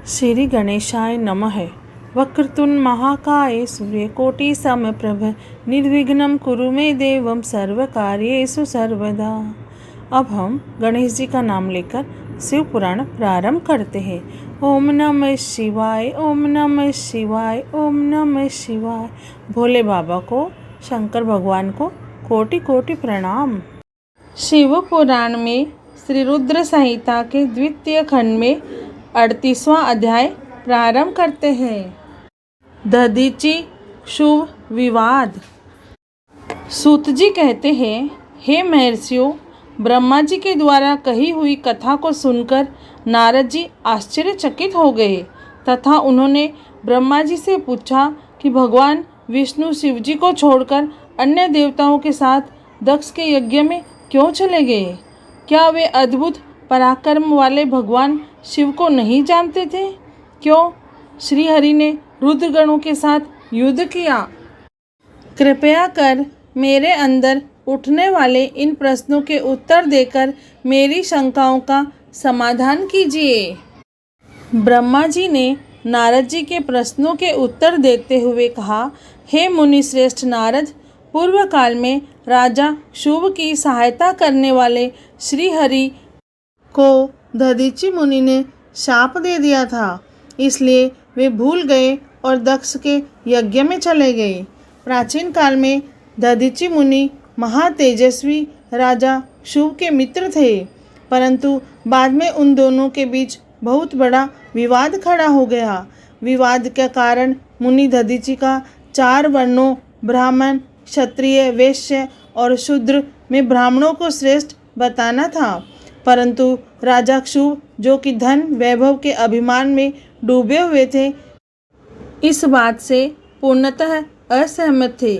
श्री गणेशाय नमः। वक्रतुंड महाकाय सूर्यकोटि समप्रभ निर्विघ्नं कुरु मे देवं सर्वकार्येषु सर्वदा। अब हम गणेश जी का नाम लेकर शिव पुराण प्रारंभ करते हैं। ओम नमः शिवाय, ओम नमः शिवाय, ओम नमः शिवाय। भोले बाबा को, शंकर भगवान को कोटि कोटि प्रणाम। शिव पुराण में श्री रुद्र संहिता के द्वितीय खंड में 38वां अध्याय प्रारंभ करते हैं। दधीचि शुभ विवाद। सूत जी कहते हैं, हे महर्षियों, ब्रह्मा जी के द्वारा कही हुई कथा को सुनकर नारद जी आश्चर्यचकित हो गए तथा उन्होंने ब्रह्मा जी से पूछा कि भगवान विष्णु शिव जी को छोड़कर अन्य देवताओं के साथ दक्ष के यज्ञ में क्यों चले गए? क्या वे अद्भुत पराक्रम वाले भगवान शिव को नहीं जानते थे? क्यों श्री हरि ने रुद्रगणों के साथ युद्ध किया? कृपया कर मेरे अंदर उठने वाले इन प्रश्नों के उत्तर देकर मेरी शंकाओं का समाधान कीजिए। ब्रह्मा जी ने नारद जी के प्रश्नों के उत्तर देते हुए कहा, हे मुनि श्रेष्ठ नारद, पूर्व काल में राजा शुभ की सहायता करने वाले श्री हरि को दधीचि मुनि ने शाप दे दिया था, इसलिए वे भूल गए और दक्ष के यज्ञ में चले गए। प्राचीन काल में दधीचि मुनि महातेजस्वी राजा शुभ के मित्र थे, परंतु बाद में उन दोनों के बीच बहुत बड़ा विवाद खड़ा हो गया। विवाद के कारण मुनि दधीचि का 4 वर्णों ब्राह्मण, क्षत्रिय, वैश्य और शूद्र में ब्राह्मणों को श्रेष्ठ बताना था, परंतु राजा शुभ जो कि धन वैभव के अभिमान में डूबे हुए थे, इस बात से पूर्णतः असहमत थे।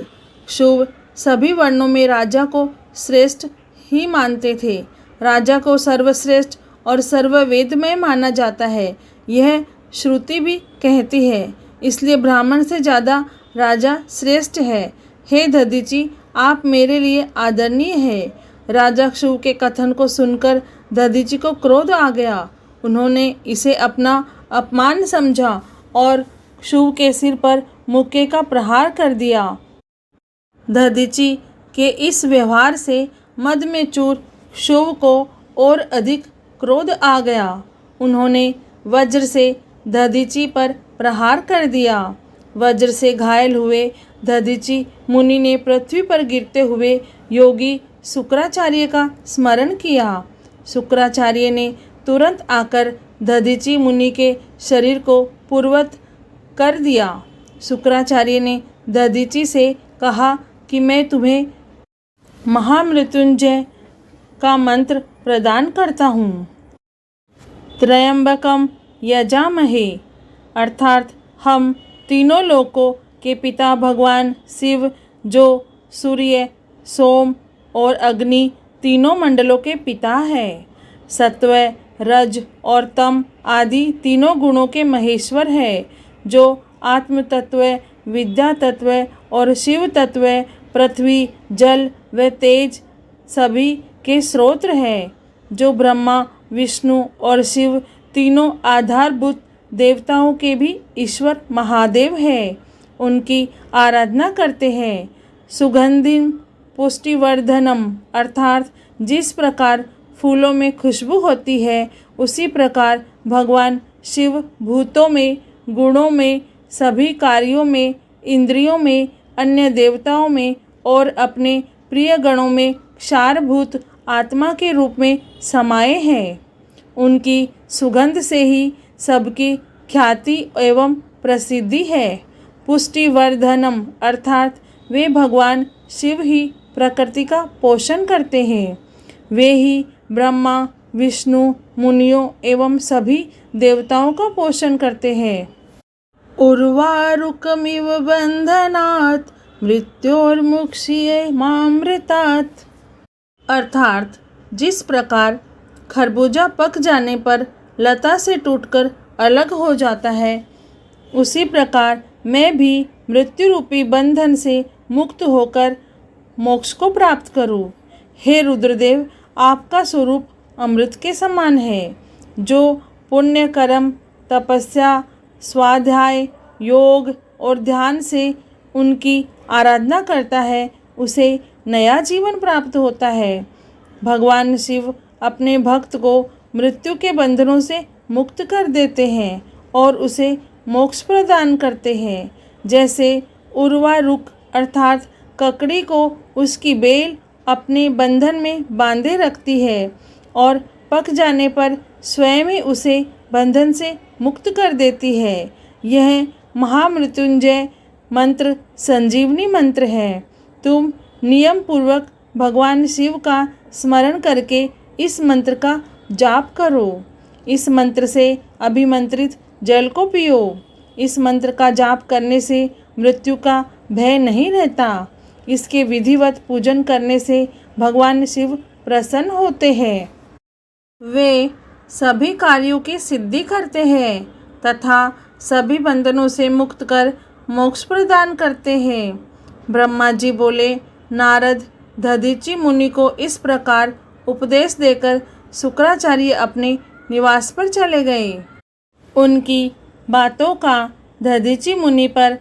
शुभ सभी वर्णों में राजा को श्रेष्ठ ही मानते थे। राजा को सर्वश्रेष्ठ और सर्ववेदमय माना जाता है, यह श्रुति भी कहती है, इसलिए ब्राह्मण से ज़्यादा राजा श्रेष्ठ है। हे दधीचि, आप मेरे लिए आदरणीय हैं। राजा शुभ के कथन को सुनकर दधीचि को क्रोध आ गया। उन्होंने इसे अपना अपमान समझा और शुभ के सिर पर मुक्के का प्रहार कर दिया। दधीचि के इस व्यवहार से मद में चूर शुभ को और अधिक क्रोध आ गया। उन्होंने वज्र से दधीचि पर प्रहार कर दिया। वज्र से घायल हुए दधीचि मुनि ने पृथ्वी पर गिरते हुए योगी शुक्राचार्य का स्मरण किया। शुक्राचार्य ने तुरंत आकर दधीचि मुनि के शरीर को पूर्ववत कर दिया। शुक्राचार्य ने दधीचि से कहा कि मैं तुम्हें महामृत्युंजय का मंत्र प्रदान करता हूँ। त्रयंबकम यजामहे, अर्थात हम तीनों लोकों के पिता भगवान शिव, जो सूर्य, सोम और अग्नि तीनों मंडलों के पिता है, सत्व, रज और तम आदि तीनों गुणों के महेश्वर है, जो आत्म तत्व, विद्या तत्व और शिव तत्व, पृथ्वी, जल व तेज सभी के स्रोत है, जो ब्रह्मा, विष्णु और शिव तीनों आधारभूत देवताओं के भी ईश्वर महादेव है, उनकी आराधना करते हैं। सुगंधिम पुष्टिवर्धनम, अर्थात जिस प्रकार फूलों में खुशबू होती है, उसी प्रकार भगवान शिव भूतों में, गुणों में, सभी कार्यों में, इंद्रियों में, अन्य देवताओं में और अपने प्रिय गणों में क्षारभूत आत्मा के रूप में समाये हैं। उनकी सुगंध से ही सबकी ख्याति एवं प्रसिद्धि है। पुष्टिवर्धनम, अर्थात वे भगवान शिव ही प्रकृति का पोषण करते हैं। वे ही ब्रह्मा, विष्णु, मुनियों एवं सभी देवताओं का पोषण करते हैं। उर्वारुकमिव बंधनात् मृत्योर्मुक्षीय मामृतात्, अर्थात जिस प्रकार खरबूजा पक जाने पर लता से टूटकर अलग हो जाता है, उसी प्रकार मैं भी मृत्यु रूपी बंधन से मुक्त होकर मोक्ष को प्राप्त करूं। हे रुद्रदेव, आपका स्वरूप अमृत के समान है, जो पुण्य कर्म तपस्या, स्वाध्याय, योग और ध्यान से उनकी आराधना करता है, उसे नया जीवन प्राप्त होता है। भगवान शिव अपने भक्त को मृत्यु के बंधनों से मुक्त कर देते हैं और उसे मोक्ष प्रदान करते हैं। जैसे उर्वा रुक अर्थात ककड़ी को उसकी बेल अपने बंधन में बांधे रखती है और पक जाने पर स्वयं ही उसे बंधन से मुक्त कर देती है। यह महामृत्युंजय मंत्र संजीवनी मंत्र है। तुम नियम पूर्वक भगवान शिव का स्मरण करके इस मंत्र का जाप करो। इस मंत्र से अभिमंत्रित जल को पियो। इस मंत्र का जाप करने से मृत्यु का भय नहीं रहता। इसके विधिवत पूजन करने से भगवान शिव प्रसन्न होते हैं। वे सभी कार्यों की सिद्धि करते हैं तथा सभी बंधनों से मुक्त कर मोक्ष प्रदान करते हैं। ब्रह्मा जी बोले, नारद दधीचि मुनि को इस प्रकार उपदेश देकर शुक्राचार्य अपने निवास पर चले गए। उनकी बातों का दधीचि मुनि पर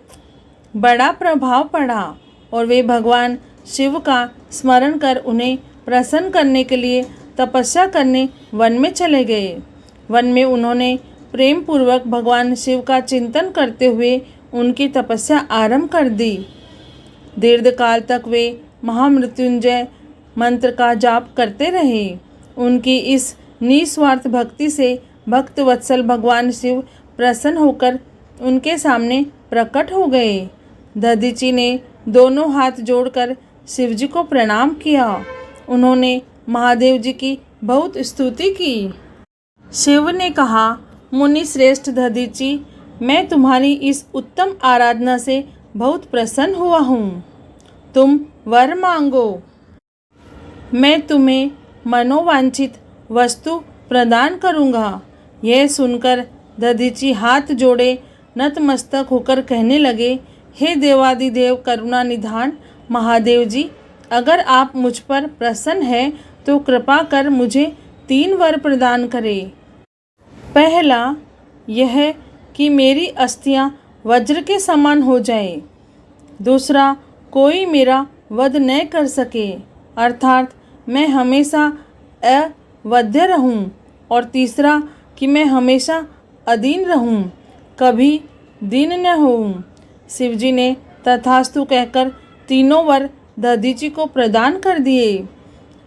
बड़ा प्रभाव पड़ा और वे भगवान शिव का स्मरण कर उन्हें प्रसन्न करने के लिए तपस्या करने वन में चले गए। वन में उन्होंने प्रेम पूर्वक भगवान शिव का चिंतन करते हुए उनकी तपस्या आरंभ कर दी। दीर्घकाल तक वे महामृत्युंजय मंत्र का जाप करते रहे। उनकी इस निस्वार्थ भक्ति से भक्त वत्सल भगवान शिव प्रसन्न होकर उनके सामने प्रकट हो गए। दधीचि ने दोनों हाथ जोड़कर शिवजी को प्रणाम किया। उन्होंने महादेव जी की बहुत स्तुति की। शिव ने कहा, मुनि श्रेष्ठ दधीचि, मैं तुम्हारी इस उत्तम आराधना से बहुत प्रसन्न हुआ हूँ। तुम वर मांगो, मैं तुम्हें मनोवांछित वस्तु प्रदान करूँगा। यह सुनकर दधीचि हाथ जोड़े नतमस्तक होकर कहने लगे, हे देवादिदेव करुणा निधान महादेव जी, अगर आप मुझ पर प्रसन्न हैं तो कृपा कर मुझे 3 वर प्रदान करें। पहला यह कि मेरी अस्थियां वज्र के समान हो जाए। दूसरा, कोई मेरा वध न कर सके अर्थात मैं हमेशा अवध्य रहूं। और तीसरा कि मैं हमेशा अधीन रहूं, कभी दीन न होऊं। शिवजी ने तथास्तु कहकर 3 वर दधीचि को प्रदान कर दिए।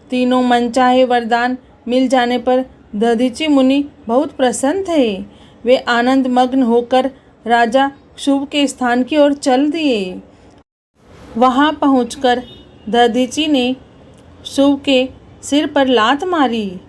तीनों मनचाहे वरदान मिल जाने पर दधीचि मुनि बहुत प्रसन्न थे। वे आनंद मग्न होकर राजा शुभ के स्थान की ओर चल दिए। वहां पहुंचकर दधीचि ने शुभ के सिर पर लात मारी।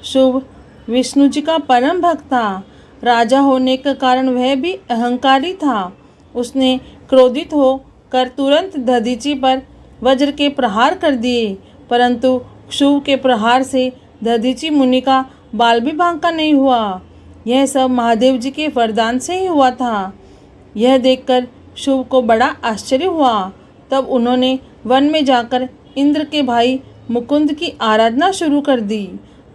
शुभ विष्णु जी का परम भक्त था। राजा होने के कारण वह भी अहंकारी था। उसने क्रोधित होकर तुरंत दधीचि पर वज्र के प्रहार कर दिए, परंतु शुभ के प्रहार से दधीचि मुनि का बाल भी बांका नहीं हुआ। यह सब महादेव जी के वरदान से ही हुआ था। यह देखकर शुभ को बड़ा आश्चर्य हुआ। तब उन्होंने वन में जाकर इंद्र के भाई मुकुंद की आराधना शुरू कर दी।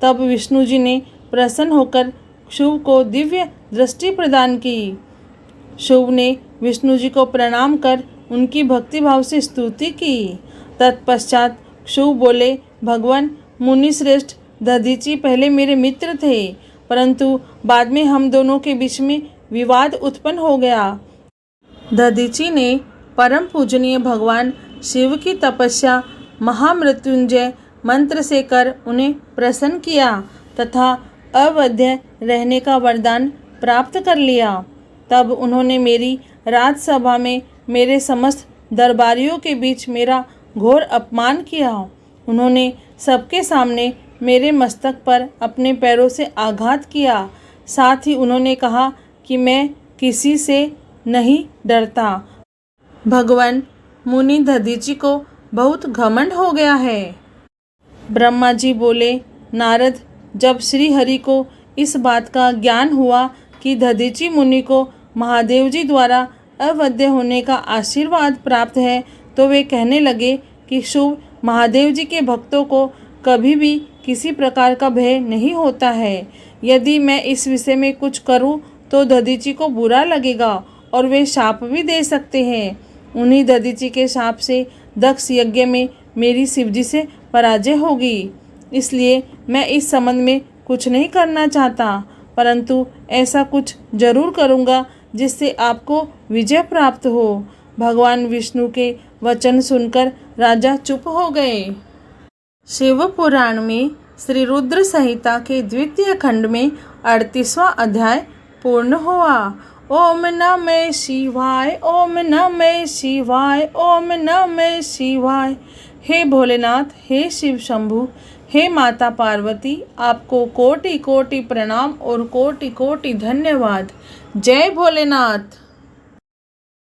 तब विष्णु जी ने प्रसन्न होकर शुभ को दिव्य दृष्टि प्रदान की। शुभ ने विष्णु जी को प्रणाम कर उनकी भक्तिभाव से स्तुति की। तत्पश्चात शुभ बोले, भगवान मुनि श्रेष्ठ दधीचि पहले मेरे मित्र थे, परंतु बाद में हम दोनों के बीच में विवाद उत्पन्न हो गया। दधीचि ने परम पूजनीय भगवान शिव की तपस्या महामृत्युंजय मंत्र से कर उन्हें प्रसन्न किया तथा अवध्य रहने का वरदान प्राप्त कर लिया। तब उन्होंने मेरी राजसभा में मेरे समस्त दरबारियों के बीच मेरा घोर अपमान किया। उन्होंने सबके सामने मेरे मस्तक पर अपने पैरों से आघात किया। साथ ही उन्होंने कहा कि मैं किसी से नहीं डरता। भगवान मुनि दधीचि को बहुत घमंड हो गया है। ब्रह्मा जी बोले, नारद, जब श्री हरि को इस बात का ज्ञान हुआ कि दधीचि मुनि को महादेव जी द्वारा अवध्य होने का आशीर्वाद प्राप्त है, तो वे कहने लगे कि शुभ महादेव जी के भक्तों को कभी भी किसी प्रकार का भय नहीं होता है। यदि मैं इस विषय में कुछ करूं तो दधीची को बुरा लगेगा और वे शाप भी दे सकते हैं। उन्हीं दधीची के शाप से दक्ष यज्ञ में मेरी शिवजी से पराजय होगी। इसलिए मैं इस संबंध में कुछ नहीं करना चाहता, परंतु ऐसा कुछ जरूर करूँगा जिससे आपको विजय प्राप्त हो। भगवान विष्णु के वचन सुनकर राजा चुप हो गए। शिव पुराण में श्री रुद्र संहिता के द्वितीय खंड में 38वां अध्याय पूर्ण हुआ। ओम नमः शिवाय, ओम नमः शिवाय, ओम नमः शिवाय। हे भोलेनाथ, हे शिव शंभु, हे माता पार्वती, आपको कोटि कोटि प्रणाम और कोटि कोटि धन्यवाद। जय भोलेनाथ।